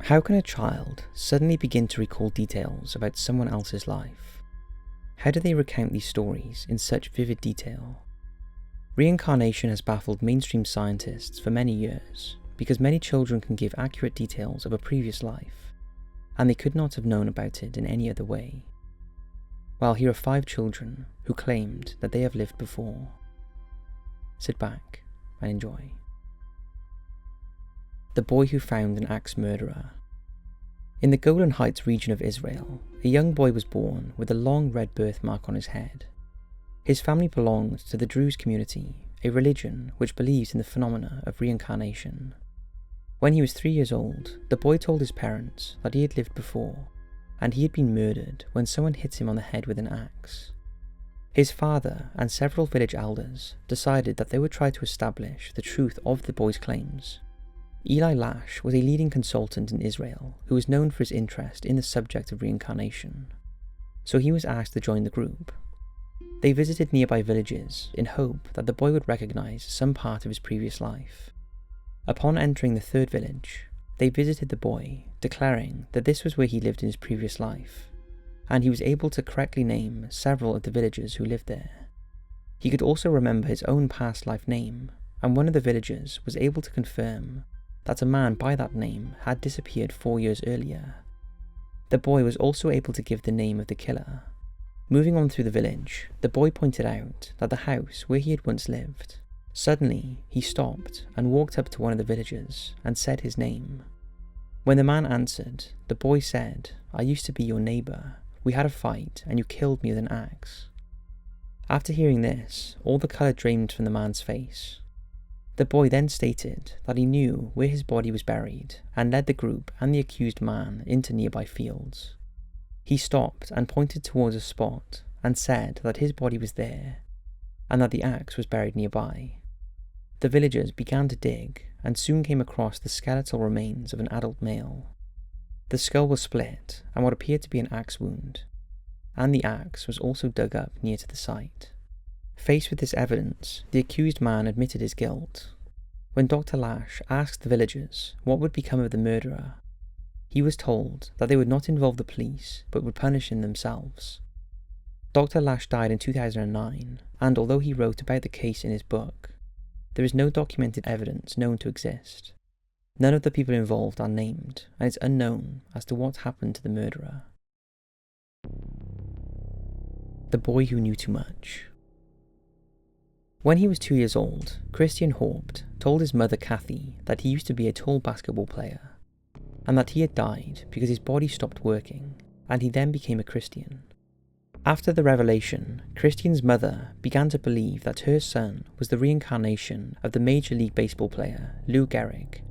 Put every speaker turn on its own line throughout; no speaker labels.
How can a child suddenly begin to recall details about someone else's life? How do they recount these stories in such vivid detail? Reincarnation has baffled mainstream scientists for many years because many children can give accurate details of a previous life, and they could not have known about it in any other way. Well, here are 5 children who claimed that they have lived before. Sit back and enjoy. The boy who found an axe murderer. In the Golan Heights region of Israel, a young boy was born with a long red birthmark on his head. His family belonged to the Druze community, a religion which believes in the phenomena of reincarnation. When he was 3 years old, the boy told his parents that he had lived before, and he had been murdered when someone hit him on the head with an axe. His father and several village elders decided that they would try to establish the truth of the boy's claims. Eli Lash was a leading consultant in Israel who was known for his interest in the subject of reincarnation, so he was asked to join the group. They visited nearby villages in hope that the boy would recognize some part of his previous life. Upon entering the 3rd village, they visited the boy, declaring that this was where he lived in his previous life, and he was able to correctly name several of the villagers who lived there. He could also remember his own past life name, and one of the villagers was able to confirm that a man by that name had disappeared 4 years earlier. The boy was also able to give the name of the killer. Moving on through the village, the boy pointed out that the house where he had once lived. Suddenly, he stopped and walked up to one of the villagers and said his name. When the man answered, the boy said, "I used to be your neighbour. We had a fight and you killed me with an axe." After hearing this, all the colour drained from the man's face. The boy then stated that he knew where his body was buried and led the group and the accused man into nearby fields. He stopped and pointed towards a spot and said that his body was there and that the axe was buried nearby. The villagers began to dig and soon came across the skeletal remains of an adult male. The skull was split and what appeared to be an axe wound, and the axe was also dug up near to the site. Faced with this evidence, the accused man admitted his guilt. When Dr. Lash asked the villagers what would become of the murderer, he was told that they would not involve the police but would punish him themselves. Dr. Lash died in 2009, and although he wrote about the case in his book, there is no documented evidence known to exist. None of the people involved are named, and it's unknown as to what happened to the murderer. The boy who knew too much. When he was 2 years old, Christian Haupt told his mother Kathy that he used to be a tall basketball player, and that he had died because his body stopped working, and he then became a Christian. After the revelation, Christian's mother began to believe that her son was the reincarnation of the Major League Baseball player Lou Gehrig.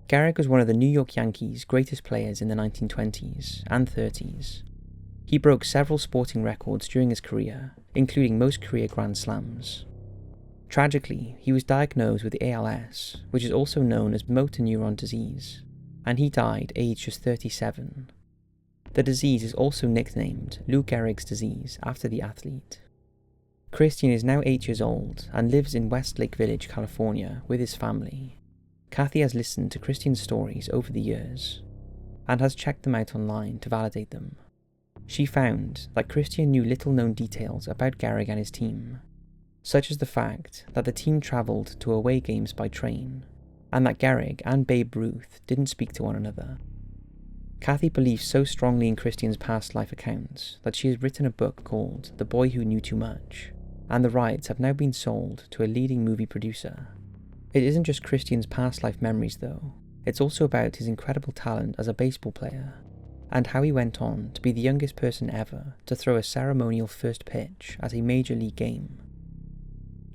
Gehrig was one of the New York Yankees' greatest players in the 1920s and 30s. He broke several sporting records during his career, including most career Grand Slams. Tragically, he was diagnosed with ALS, which is also known as motor neuron disease, and he died aged just 37. The disease is also nicknamed Lou Gehrig's disease after the athlete. Christian is now 8 years old and lives in Westlake Village, California with his family. Kathy has listened to Christian's stories over the years and has checked them out online to validate them. She found that Christian knew little known details about Gehrig and his team, such as the fact that the team travelled to away games by train, and that Gehrig and Babe Ruth didn't speak to one another. Kathy believes so strongly in Christian's past life accounts that she has written a book called The Boy Who Knew Too Much, and the rights have now been sold to a leading movie producer. It isn't just Christian's past life memories though, it's also about his incredible talent as a baseball player, and how he went on to be the youngest person ever to throw a ceremonial first pitch at a major league game.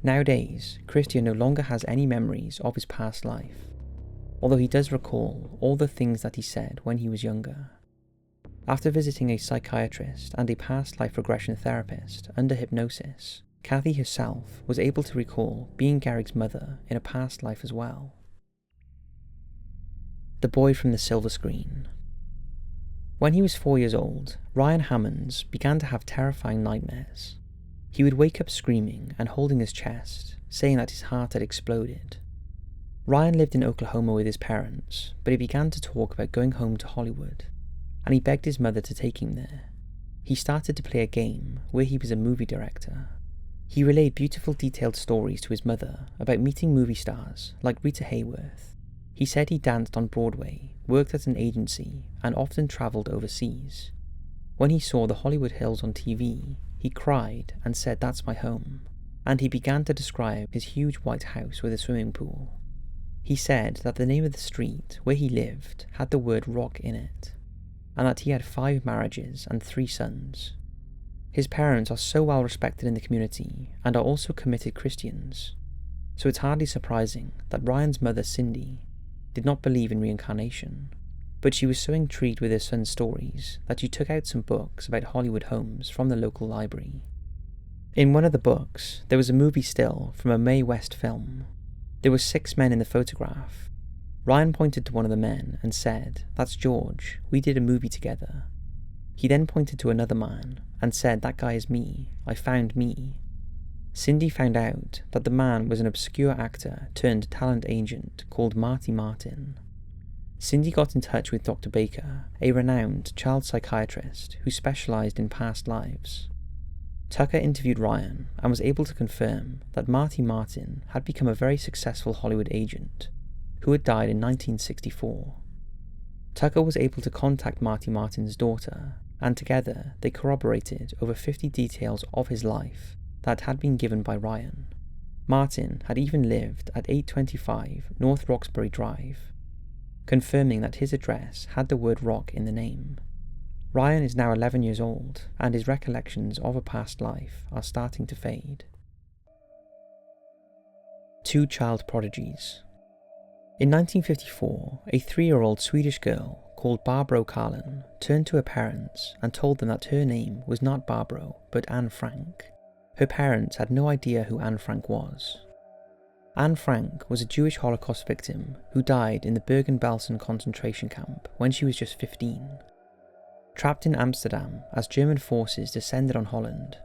Nowadays, Christian no longer has any memories of his past life, although he does recall all the things that he said when he was younger. After visiting a psychiatrist and a past life regression therapist under hypnosis, Kathy herself was able to recall being Gehrig's mother in a past life as well. The boy from the silver screen. When he was 4 years old, Ryan Hammonds began to have terrifying nightmares. He would wake up screaming and holding his chest, saying that his heart had exploded. Ryan lived in Oklahoma with his parents, but he began to talk about going home to Hollywood, and he begged his mother to take him there. He started to play a game where he was a movie director. He relayed beautiful detailed stories to his mother about meeting movie stars like Rita Hayworth. He said he danced on Broadway, worked at an agency, and often travelled overseas. When he saw the Hollywood Hills on TV, he cried and said, "That's my home," and he began to describe his huge white house with a swimming pool. He said that the name of the street where he lived had the word rock in it, and that he had 5 marriages and 3 sons. His parents are so well respected in the community and are also committed Christians, so it's hardly surprising that Ryan's mother, Cindy, did not believe in reincarnation, but she was so intrigued with her son's stories that she took out some books about Hollywood homes from the local library. In one of the books, there was a movie still from a Mae West film. There were 6 men in the photograph. Ryan pointed to one of the men and said, "That's George, we did a movie together." He then pointed to another man and said, "That guy is me, I found me." Cindy found out that the man was an obscure actor turned talent agent called Marty Martin. Cindy got in touch with Dr. Baker, a renowned child psychiatrist who specialised in past lives. Tucker interviewed Ryan and was able to confirm that Marty Martin had become a very successful Hollywood agent who had died in 1964. Tucker was able to contact Marty Martin's daughter, and together they corroborated over 50 details of his life that had been given by Ryan. Martin had even lived at 825 North Roxbury Drive, confirming that his address had the word rock in the name. Ryan is now 11 years old, and his recollections of a past life are starting to fade. 2 child prodigies. In 1954, a 3-year-old Swedish girl called Barbro Karlin turned to her parents and told them that her name was not Barbro, but Anne Frank. Her parents had no idea who Anne Frank was. Anne Frank was a Jewish Holocaust victim who died in the Bergen-Belsen concentration camp when she was just 15. Trapped in Amsterdam as German forces descended on Holland,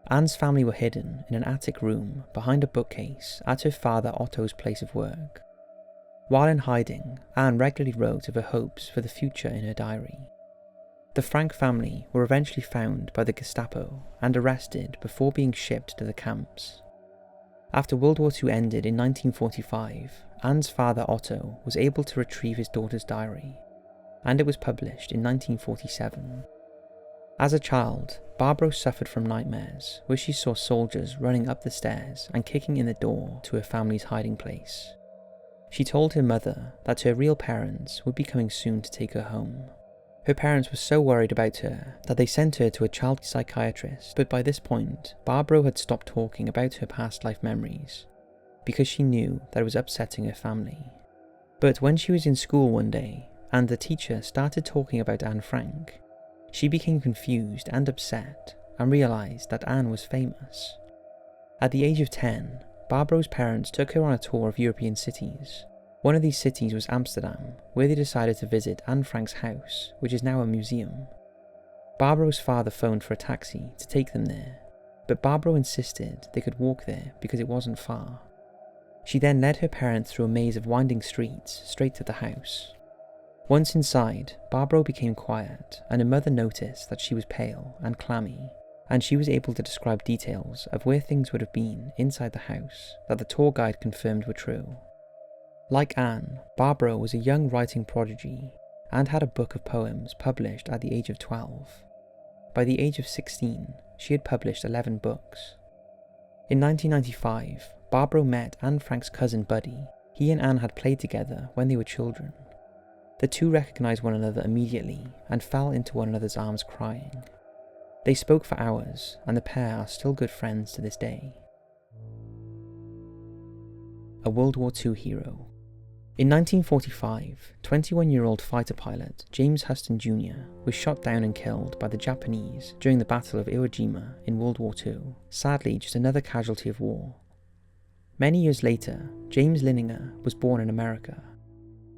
Anne's family were hidden in an attic room behind a bookcase at her father Otto's place of work. While in hiding, Anne regularly wrote of her hopes for the future in her diary. The Frank family were eventually found by the Gestapo and arrested before being shipped to the camps. After World War II ended in 1945, Anne's father Otto was able to retrieve his daughter's diary, and it was published in 1947. As a child, Barbro suffered from nightmares where she saw soldiers running up the stairs and kicking in the door to her family's hiding place. She told her mother that her real parents would be coming soon to take her home. Her parents were so worried about her that they sent her to a child psychiatrist, but by this point, Barbro had stopped talking about her past life memories because she knew that it was upsetting her family. But when she was in school one day and the teacher started talking about Anne Frank, she became confused and upset and realised that Anne was famous. At the age of 10, Barbro's parents took her on a tour of European cities. One of these cities was Amsterdam, where they decided to visit Anne Frank's house, which is now a museum. Barbro's father phoned for a taxi to take them there, but Barbro insisted they could walk there because it wasn't far. She then led her parents through a maze of winding streets straight to the house. Once inside, Barbro became quiet, and her mother noticed that she was pale and clammy, and she was able to describe details of where things would have been inside the house that the tour guide confirmed were true. Like Anne, Barbro was a young writing prodigy and had a book of poems published at the age of 12. By the age of 16, she had published 11 books. In 1995, Barbro met Anne Frank's cousin Buddy. He and Anne had played together when they were children. The two recognized one another immediately and fell into one another's arms crying. They spoke for hours, and the pair are still good friends to this day. A World War II hero. In 1945, 21-year-old fighter pilot James Hudson Jr. was shot down and killed by the Japanese during the Battle of Iwo Jima in World War II, sadly just another casualty of war. Many years later, James Lininger was born in America.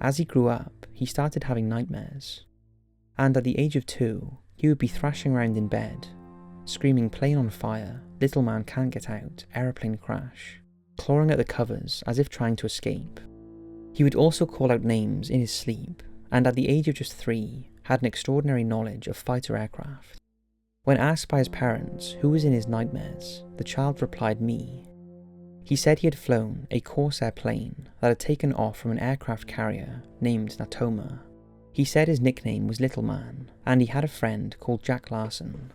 As he grew up, he started having nightmares, and at the age of 2, he would be thrashing around in bed, screaming "plane on fire, little man can't get out, aeroplane crash," clawing at the covers as if trying to escape. He would also call out names in his sleep, and at the age of just 3, had an extraordinary knowledge of fighter aircraft. When asked by his parents who was in his nightmares, the child replied, "Me." He said he had flown a Corsair plane that had taken off from an aircraft carrier named Natoma. He said his nickname was Little Man, and he had a friend called Jack Larson.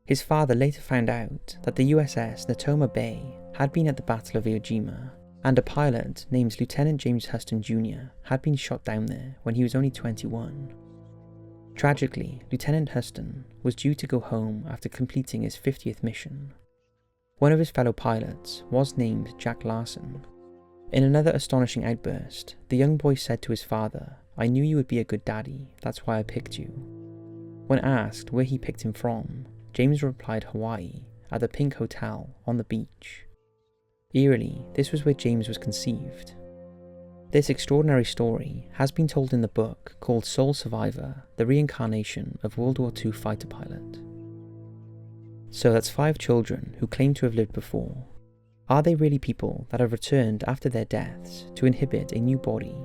His father later found out that the USS Natoma Bay had been at the Battle of Iwo Jima, and a pilot named Lieutenant James Hudson Jr. had been shot down there when he was only 21. Tragically, Lieutenant Hudson was due to go home after completing his 50th mission. One of his fellow pilots was named Jack Larson. In another astonishing outburst, the young boy said to his father, "I knew you would be a good daddy, that's why I picked you." When asked where he picked him from, James replied Hawaii, at the Pink Hotel on the beach. Eerily, this was where James was conceived. This extraordinary story has been told in the book called Soul Survivor, the Reincarnation of World War II Fighter Pilot. So that's 5 children who claim to have lived before. Are they really people that have returned after their deaths to inhabit a new body?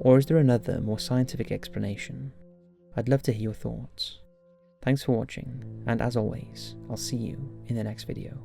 Or is there another, more scientific explanation? I'd love to hear your thoughts. Thanks for watching, and as always, I'll see you in the next video.